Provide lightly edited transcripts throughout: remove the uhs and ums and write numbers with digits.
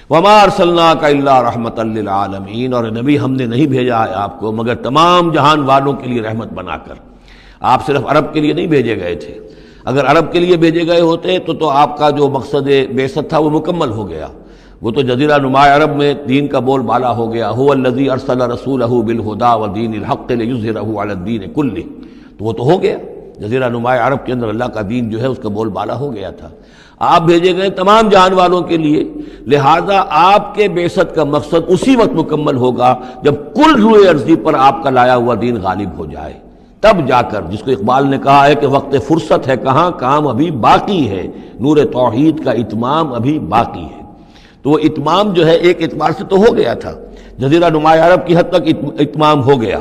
وما ارسلناک الا رحمۃ للعالمین، اور نبی ہم نے نہیں بھیجا ہے آپ کو مگر تمام جہان والوں کے لیے رحمت بنا کر۔ آپ صرف عرب کے لیے نہیں بھیجے گئے تھے، اگر عرب کے لیے بھیجے گئے ہوتے تو آپ کا جو مقصد بعثت تھا وہ مکمل ہو گیا، وہ تو جزیرہ نما عرب میں دین کا بول بالا ہو گیا، هو الذی ارسل رسولہ بالہدی ودین الحق لیظہرہ علی الدین کلہ، تو وہ تو ہو گیا، جزیرہ نما عرب کے اندر اللہ کا دین جو ہے اس کا بول بالا ہو گیا تھا۔ آپ بھیجے گئے تمام جہان والوں کے لیے، لہذا آپ کے بعثت کا مقصد اسی وقت مکمل ہوگا جب کل روئے ارضی پر آپ کا لایا ہوا دین غالب ہو جائے، تب جا کر، جس کو اقبال نے کہا ہے کہ وقت فرصت ہے کہاں، کام ابھی باقی ہے، نور توحید کا اتمام ابھی باقی ہے۔ تو وہ اتمام جو ہے ایک اعتبار سے تو ہو گیا تھا، جزیرہ نما عرب کی حد تک اتمام ہو گیا،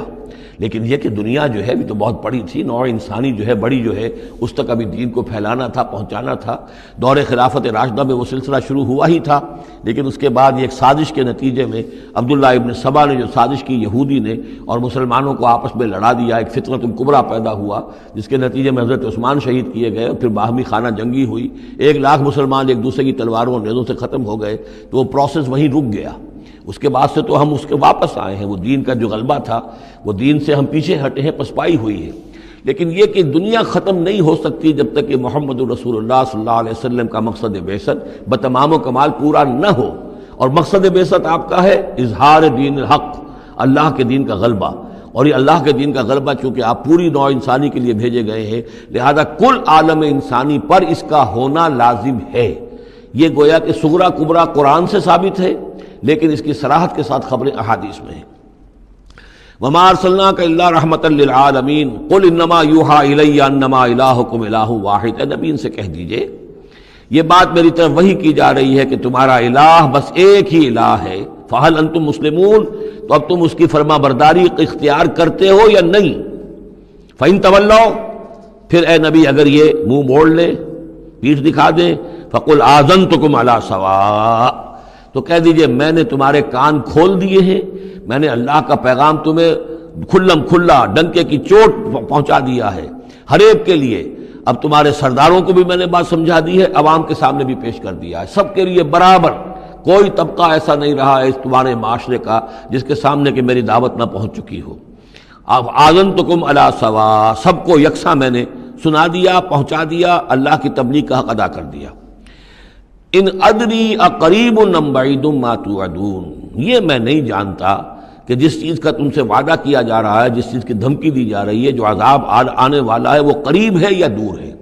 لیکن یہ کہ دنیا جو ہے ابھی تو بہت بڑی تھی، نوع انسانی جو ہے بڑی جو ہے اس تک ابھی دین کو پھیلانا تھا، پہنچانا تھا۔ دور خلافت راشدہ میں وہ سلسلہ شروع ہوا ہی تھا، لیکن اس کے بعد ایک سازش کے نتیجے میں عبداللہ ابن سبا نے جو سازش کی یہودی نے، اور مسلمانوں کو آپس میں لڑا دیا، ایک فتنۃ الکبریٰ پیدا ہوا جس کے نتیجے میں حضرت عثمان شہید کیے گئے، اور پھر باہمی خانہ جنگی ہوئی، 1,00,000 مسلمان ایک دوسرے کی تلواروں اور نیزوں سے ختم ہو گئے، تو وہ پروسیس وہیں رک گیا۔ اس کے بعد سے تو ہم اس کے واپس آئے ہیں، وہ دین کا جو غلبہ تھا وہ دین سے ہم پیچھے ہٹے ہیں، پسپائی ہوئی ہے، لیکن یہ کہ دنیا ختم نہیں ہو سکتی جب تک کہ محمد رسول اللہ صلی اللہ علیہ وسلم کا مقصد بعثت بتمام و کمال پورا نہ ہو، اور مقصد بعثت آپ کا ہے اظہار دین الحق، اللہ کے دین کا غلبہ، اور یہ اللہ کے دین کا غلبہ چونکہ آپ پوری نوع انسانی کے لیے بھیجے گئے ہیں، لہذا کل عالم انسانی پر اس کا ہونا لازم ہے۔ یہ گویا کہ صغریٰ کبریٰ قرآن سے ثابت ہے، لیکن اس کی صراحت کے ساتھ خبریں احادیث میں ہیں۔ وما ارسلناک الا رحمۃ للعالمین قل انما یوحی الی انما الہکم الہ واحد، اے نبی ان سے کہہ دیجئے یہ بات میری طرف وحی کی جا رہی ہے کہ تمہارا الہ بس ایک ہی الہ ہے، فہل انتم مسلمون، تو اب تم اس کی فرما برداری اختیار کرتے ہو یا نہیں؟ فإن تولوا، پھر اے نبی اگر یہ منہ موڑ لیں، پیٹھ دکھا دیں، فقل آذنتکم علی سواء، تو کہہ دیجئے میں نے تمہارے کان کھول دیے ہیں، میں نے اللہ کا پیغام تمہیں کھلم کھلا ڈنکے کی چوٹ پہنچا دیا ہے ہر ایک کے لیے، اب تمہارے سرداروں کو بھی میں نے بات سمجھا دی ہے، عوام کے سامنے بھی پیش کر دیا ہے، سب کے لیے برابر، کوئی طبقہ ایسا نہیں رہا ہے اس تمہارے معاشرے کا جس کے سامنے کہ میری دعوت نہ پہنچ چکی ہو۔ اب آذنتکم علی سواء، سب کو یکساں میں نے سنا دیا، پہنچا دیا، اللہ کی تبلیغ کا حق ادا کر دیا۔ ان ادری اقریب ام بعید ما توعدون، یہ میں نہیں جانتا کہ جس چیز کا تم سے وعدہ کیا جا رہا ہے، جس چیز کی دھمکی دی جا رہی ہے، جو عذاب آنے والا ہے، وہ قریب ہے یا دور ہے۔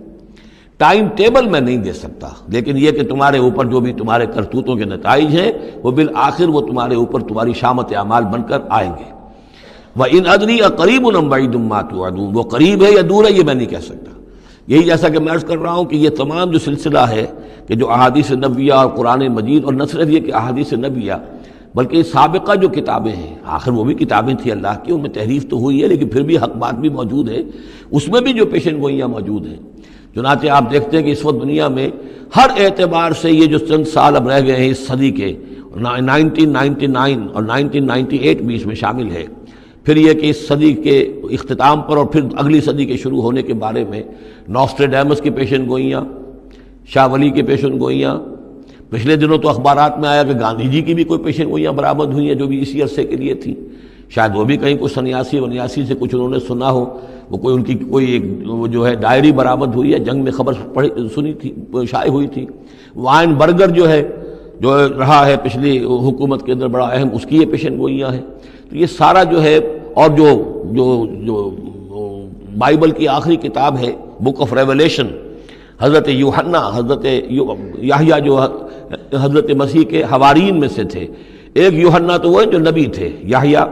ٹائم ٹیبل میں نہیں دے سکتا، لیکن یہ کہ تمہارے اوپر جو بھی تمہارے کرتوتوں کے نتائج ہیں وہ بالآخر وہ تمہارے اوپر تمہاری شامت اعمال بن کر آئیں گے۔ وَإِنْ أَدْرِي أَقَرِيبٌ أَمْ بَعِيدٌ مَا تُوعَدُونَ، وہ قریب ہے یا دور ہے یہ میں نہیں کہہ سکتا۔ یہی جیسا کہ میں عرض کر رہا ہوں کہ یہ تمام جو سلسلہ ہے کہ جو احادیث نبویہ اور قرآن مجید، اور نہ صرف یہ کہ احادیث نبویہ بلکہ سابقہ جو کتابیں ہیں، آخر وہ بھی کتابیں تھیں اللہ کی، ان میں تحریف تو ہوئی ہے لیکن پھر بھی حق بات بھی موجود ہے، اس میں بھی جو پیشن گوئیاں موجود ہیں۔ چنانچہ آپ دیکھتے ہیں کہ اس وقت دنیا میں ہر اعتبار سے یہ جو چند سال اب رہ گئے ہیں اس صدی کے، 1999 اور 1998 بھی اس میں شامل ہے، پھر یہ کہ اس صدی کے اختتام پر اور پھر اگلی صدی کے شروع ہونے کے بارے میں نوسٹریڈیمس کی پیشن گوئیاں، شاہ ولی کی پیشن گوئیاں، پچھلے دنوں تو اخبارات میں آیا کہ گاندھی جی کی بھی کوئی پیشن گوئیاں برآمد ہوئی ہیں جو بھی اسی عرصے کے لیے تھیں، شاید وہ بھی کہیں کچھ سنیاسی سے کچھ انہوں نے سنا ہو، وہ کوئی ان کی کوئی ایک وہ جو ہے ڈائری برآمد ہوئی ہے، جنگ میں خبر سنی تھی، شائع ہوئی تھی۔ وائن برگر جو ہے جو رہا ہے پچھلی حکومت کے اندر بڑا اہم، اس کی یہ پیشن گوئیاں ہیں۔ تو یہ سارا جو ہے، اور جو بائبل کی آخری کتاب ہے بک آف ریولیشن، حضرت یوحنا، حضرت یحییٰ جو حضرت مسیح کے حوارین میں سے تھے، ایک یوحنا تو وہ جو نبی تھے، یحییٰ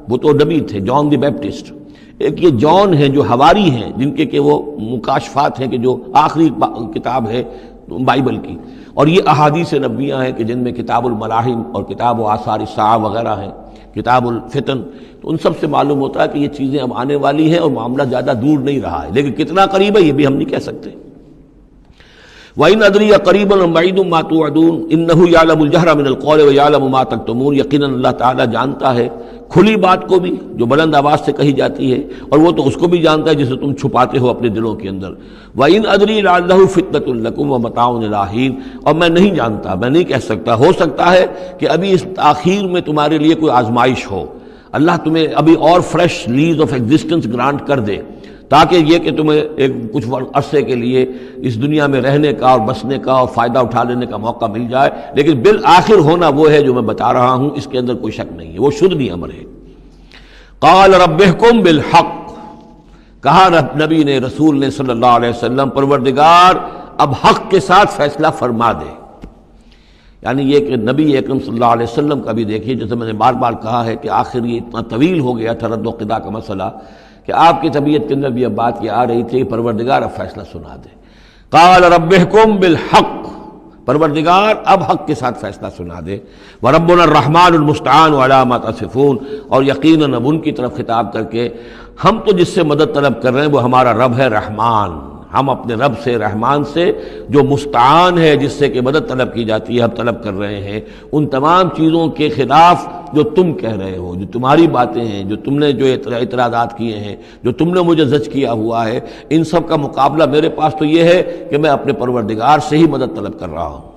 وہ تو نبی تھے، جان دی بیپٹسٹ، ایک یہ جان ہیں جو حواری ہیں، جن کے کہ وہ مکاشفات ہیں کہ جو آخری کتاب ہے بائبل کی، اور یہ احادیث نبویہ ہیں کہ جن میں کتاب الملاحم اور کتاب و آثار الساعہ وغیرہ ہیں، کتاب الفتن، تو ان سب سے معلوم ہوتا ہے کہ یہ چیزیں اب آنے والی ہیں اور معاملہ زیادہ دور نہیں رہا ہے، لیکن کتنا قریب ہے یہ بھی ہم نہیں کہہ سکتے۔ وَإِنْ أَدْرِي أَقَرِيبٌ أَمْ بَعِيدٌ مَا تُوعَدُونَ إِنَّهُ يَعْلَمُ الْجَهْرَ مِنَ الْقَوْلِ وَيَعْلَمُ مَا تَكْتُمُونَ، یقیناً اللہ تعالیٰ جانتا ہے کھلی بات کو بھی جو بلند آواز سے کہی جاتی ہے، اور وہ تو اس کو بھی جانتا ہے جسے تم چھپاتے ہو اپنے دلوں کے اندر۔ وَإِنْ أَدْرِي لَعَلَّهُ فِتْنَةٌ لَكُمْ وَمَتَاعٌ إِلَىٰ حِينٍ، اور میں نہیں جانتا، میں نہیں کہہ سکتا، ہو سکتا ہے کہ ابھی اس تاخیر میں تمہارے لیے کوئی آزمائش ہو، اللہ تمہیں ابھی اور fresh lease of existence grant کر دے، تاکہ یہ کہ تمہیں ایک کچھ عرصے کے لیے اس دنیا میں رہنے کا اور بسنے کا اور فائدہ اٹھا لینے کا موقع مل جائے، لیکن بالآخر ہونا وہ ہے جو میں بتا رہا ہوں، اس کے اندر کوئی شک نہیں ہے، وہ شدنی امر ہے۔ قال رب احکم بالحق، کہا نبی نے، رسول نے صلی اللہ علیہ وسلم، پروردگار اب حق کے ساتھ فیصلہ فرما دے۔ یعنی یہ کہ نبی اکرم صلی اللہ علیہ وسلم کا بھی دیکھیے، جیسے میں نے بار بار کہا ہے کہ آخر یہ اتنا طویل ہو گیا تھا رد و قضا کا مسئلہ کہ آپ کی طبیعت کے اندر بھی اب بات یہ آ رہی تھی کہ پروردگار اب فیصلہ سنا دے۔ قال رب احکم بالحق، پروردگار اب حق کے ساتھ فیصلہ سنا دے۔ وربنا الرحمن المستعان علی ما تصفون، اور یقیناً اب ان کی طرف خطاب کر کے، ہم تو جس سے مدد طلب کر رہے ہیں وہ ہمارا رب ہے رحمان، ہم اپنے رب سے رحمان سے جو مستعان ہے، جس سے کہ مدد طلب کی جاتی ہے، ہم طلب کر رہے ہیں ان تمام چیزوں کے خلاف جو تم کہہ رہے ہو، جو تمہاری باتیں ہیں، جو تم نے جو اعتراضات کیے ہیں، جو تم نے مجھے زج کیا ہوا ہے، ان سب کا مقابلہ میرے پاس تو یہ ہے کہ میں اپنے پروردگار سے ہی مدد طلب کر رہا ہوں۔